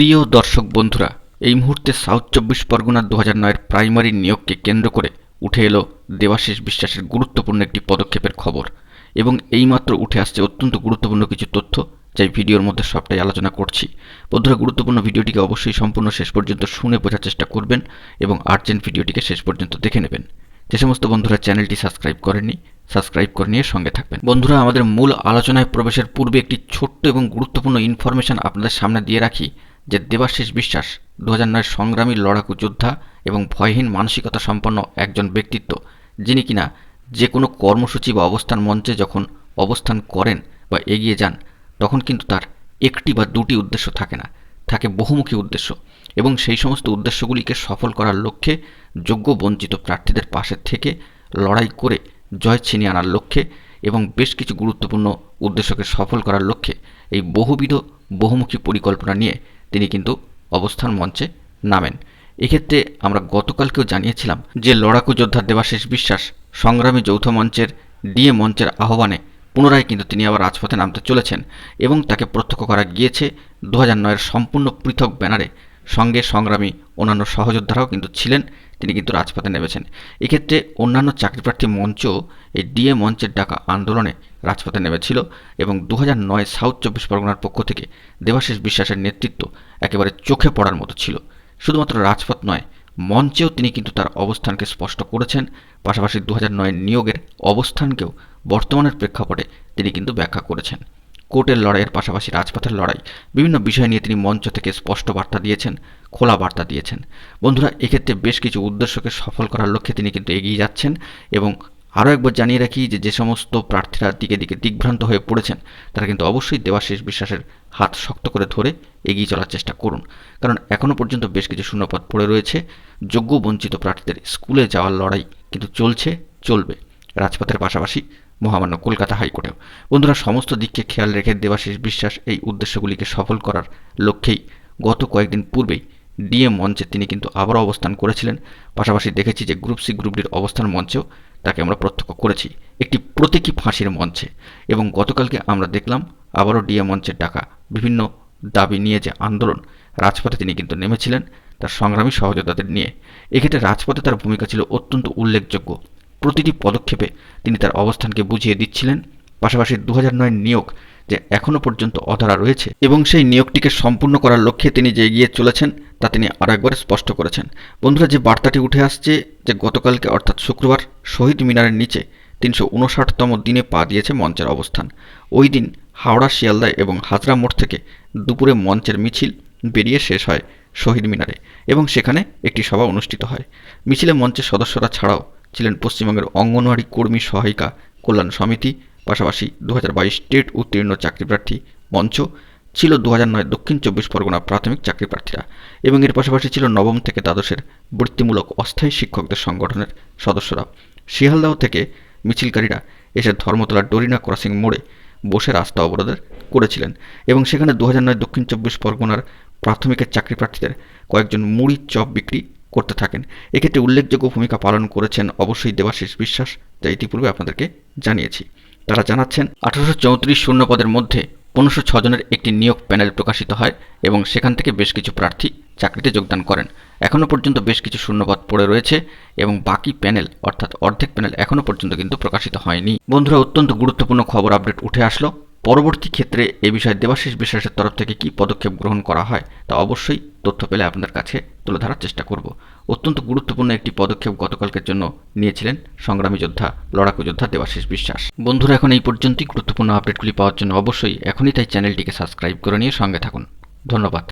প্রিয় দর্শক বন্ধুরা, এই মুহূর্তে সাউথ 24 পরগনা 2009 প্রাইমারি নিয়োগকে কেন্দ্র করে উঠে এলো দেবাশিস বিশ্বাসের গুরুত্বপূর্ণ একটি পদক্ষেপের খবর। এবং এইমাত্র উঠে আসছে অত্যন্ত গুরুত্বপূর্ণ কিছু তথ্য, যা ভিডিওর মধ্যে সবটাই আলোচনা করছি। বন্ধুরা, গুরুত্বপূর্ণ ভিডিওটিকে অবশ্যই সম্পূর্ণ শেষ পর্যন্ত শুনে বোঝার চেষ্টা করবেন এবং আর্জেন্ট ভিডিওটিকে শেষ পর্যন্ত দেখে নেবেন। যে সমস্ত বন্ধুরা চ্যানেলটি সাবস্ক্রাইব করেননি, সাবস্ক্রাইব করে নিয়ে সঙ্গে থাকবেন। বন্ধুরা, আমাদের মূল আলোচনায় প্রবেশের পূর্বে একটি ছোট্ট এবং গুরুত্বপূর্ণ ইনফরমেশন আপনাদের সামনে দিয়ে রাখি যে দেবাশিস বিশ্বাস 2009 সংগ্রামী লড়াকু যোদ্ধা এবং ভয়হীন মানসিকতা সম্পন্ন একজন ব্যক্তিত্ব, যিনি কিনা যে কোনো কর্মসূচি বা অবস্থান মঞ্চে যখন অবস্থান করেন বা এগিয়ে যান, তখন কিন্তু তার একটি বা দুটি উদ্দেশ্য থাকে না, থাকে বহুমুখী উদ্দেশ্য। এবং সেই সমস্ত উদ্দেশ্যগুলিকে সফল করার লক্ষ্যে যোগ্য বঞ্চিত প্রার্থীদের পাশে থেকে লড়াই করে জয় ছিনিয়ে আনার লক্ষ্যে এবং বেশ কিছু গুরুত্বপূর্ণ উদ্দেশ্যকে সফল করার লক্ষ্যে এই বহুবিধ বহুমুখী পরিকল্পনা নিয়ে তিনি কিন্তু অবস্থান মঞ্চে নামেন। এক্ষেত্রে আমরা গতকালকেও জানিয়েছিলাম যে লড়াকু যোদ্ধা দেবাশিস বিশ্বাস সংগ্রামী যৌথ মঞ্চের ডিএ মঞ্চের আহ্বানে পুনরায় কিন্তু তিনি আবার রাজপথে নামতে চলেছেন এবং তাকে প্রত্যক্ষ করা গিয়েছে 2009 সম্পূর্ণ পৃথক ব্যানারে। সঙ্গে সংগ্রামী অন্যান্য সহযোদ্ধারাও কিন্তু ছিলেন, তিনি কিন্তু রাজপথে নেমেছেন। এক্ষেত্রে অন্যান্য চাকরিপ্রার্থী মঞ্চ এই ডিএ মঞ্চের ডাকা আন্দোলনে রাজপথে নেমেছিল এবং 2009 সাউথ 24 পরগনার পক্ষ থেকে দেবাশিস বিশ্বাসের নেতৃত্ব একেবারে চোখে পড়ার মতো ছিল। শুধুমাত্র রাজপথ নয়, মঞ্চেও তিনি কিন্তু তার অবস্থানকে স্পষ্ট করেছেন। পাশাপাশি 2009 নিয়োগের অবস্থানকেও বর্তমানের প্রেক্ষাপটে তিনি কিন্তু ব্যাখ্যা করেছেন। কোর্টের লড়াইয়ের পাশাপাশি রাজপথের লড়াই, বিভিন্ন বিষয় নিয়ে তিনি মঞ্চ থেকে স্পষ্ট বার্তা দিয়েছেন, খোলা বার্তা দিয়েছেন। বন্ধুরা, এক্ষেত্রে বেশ কিছু উদ্দেশ্যকে সফল করার লক্ষ্যে তিনি কিন্তু এগিয়ে যাচ্ছেন। এবং আরও একবার জানিয়ে রাখি যে সমস্ত প্রার্থীরা দিকে দিকে দিগ্ভ্রান্ত হয়ে পড়েছেন, তারা কিন্তু অবশ্যই দেবাশিস বিশ্বাসের হাত শক্ত করে ধরে এগিয়ে চলার চেষ্টা করুন। কারণ এখনও পর্যন্ত বেশ কিছু শূন্যপদ পড়ে রয়েছে। যোগ্য বঞ্চিত প্রার্থীদের স্কুলে যাওয়ার লড়াই কিন্তু চলবে রাজপথের পাশাপাশি মহামান্য কলকাতা হাইকোর্টেও। বন্ধুরা, সমস্ত দিককে খেয়াল রেখে দেবাশিস বিশ্বাস এই উদ্দেশ্যগুলিকে সফল করার লক্ষ্যেই গত কয়েকদিন পূর্বেই ডিএ মঞ্চে তিনি কিন্তু আবারও অবস্থান করেছিলেন। পাশাপাশি দেখেছি যে গ্রুপ সি গ্রুপ ডির অবস্থান মঞ্চেও তাকে আমরা প্রত্যক্ষ করেছি একটি প্রতীকী ফাঁসির মঞ্চে। এবং গতকালকে আমরা দেখলাম আবারও ডিএ মঞ্চের ডাকা বিভিন্ন দাবি নিয়ে যে আন্দোলন, রাজপথে তিনি কিন্তু নেমেছিলেন তার সংগ্রামী সহযোদ্ধাদের নিয়ে। এক্ষেত্রে রাজপথে তার ভূমিকা ছিল অত্যন্ত উল্লেখযোগ্য। প্রতিটি পদক্ষেপে তিনি তার অবস্থানকে বুঝিয়ে দিচ্ছিলেন। পাশাপাশি 2009 নিয়োগ যে এখনও পর্যন্ত অধরা রয়েছে এবং সেই নিয়োগটিকে সম্পূর্ণ করার লক্ষ্যে তিনি যে এগিয়ে চলেছেন তা তিনি আরেকবার স্পষ্ট করেছেন। বন্ধুরা, যে বার্তাটি উঠে আসছে যে গতকালকে অর্থাৎ শুক্রবার শহীদ মিনারের নিচে 359তম দিনে পা দিয়েছে মঞ্চের অবস্থান। ওই দিন হাওড়া, শিয়ালদা এবং হাজরা মোড় থেকে দুপুরে মঞ্চের মিছিল বেরিয়ে শেষ হয় শহীদ মিনারে এবং সেখানে একটি সভা অনুষ্ঠিত হয়। মিছিলে মঞ্চের সদস্যরা ছাড়াও ছিলেন পশ্চিমবঙ্গের অঙ্গনওয়াড়ি কর্মী সহায়িকা কল্যাণ সমিতি, পাশাপাশি 2022 টেট উত্তীর্ণ চাকরিপ্রার্থী মঞ্চ, ছিল 2009 দক্ষিণ 24 পরগনা প্রাথমিক চাকরিপ্রার্থীরা এবং এর পাশাপাশি ছিল নবম থেকে দ্বাদশের বৃত্তিমূলক অস্থায়ী শিক্ষকদের সংগঠনের সদস্যরা। শিয়ালদাহ থেকে মিছিলকারীরা এসে ধর্মতলা ডোরিনা ক্রসিং মোড়ে বসে রাস্তা অবরোধ করেছিলেন এবং সেখানে 2009 দক্ষিণ 24 পরগনার প্রাথমিকের চাকরিপ্রার্থীদের কয়েকজন মুড়ির চপ বিক্রি করতে থাকেন। এক্ষেত্রে উল্লেখযোগ্য ভূমিকা পালন করেছেন অবশ্যই দেবাশিস বিশ্বাস, যা ইতিপূর্বে আপনাদেরকে জানিয়েছি। তারা জানাচ্ছেন 1834 শূন্যপদের মধ্যে 1506 জনের একটি নিয়োগ প্যানেল প্রকাশিত হয় এবং সেখান থেকে বেশ কিছু প্রার্থী চাকরিতে যোগদান করেন। এখনও পর্যন্ত বেশ কিছু শূন্যপদ পড়ে রয়েছে এবং বাকি প্যানেল অর্থাৎ অর্ধেক প্যানেল এখনও পর্যন্ত কিন্তু প্রকাশিত হয়নি। বন্ধুরা, অত্যন্ত গুরুত্বপূর্ণ খবর আপডেট উঠে আসলো। পরবর্তী ক্ষেত্রে এ বিষয়ে দেবাশিস বিশ্বাসের তরফ থেকে কী পদক্ষেপ গ্রহণ করা হয় তা অবশ্যই তথ্য পেলে আপনাদের কাছে তুলে ধরার চেষ্টা করব। অত্যন্ত গুরুত্বপূর্ণ একটি পদক্ষেপ গতকালকের জন্য নিয়েছিলেন সংগ্রামী যোদ্ধা, লড়াকু যোদ্ধা দেবাশিস বিশ্বাস। বন্ধুরা, এখন এই পর্যন্তই। গুরুত্বপূর্ণ আপডেটগুলি পাওয়ার জন্য অবশ্যই এখনই চ্যানেলটিকে সাবস্ক্রাইব করে নিয়ে সঙ্গে থাকুন। ধন্যবাদ।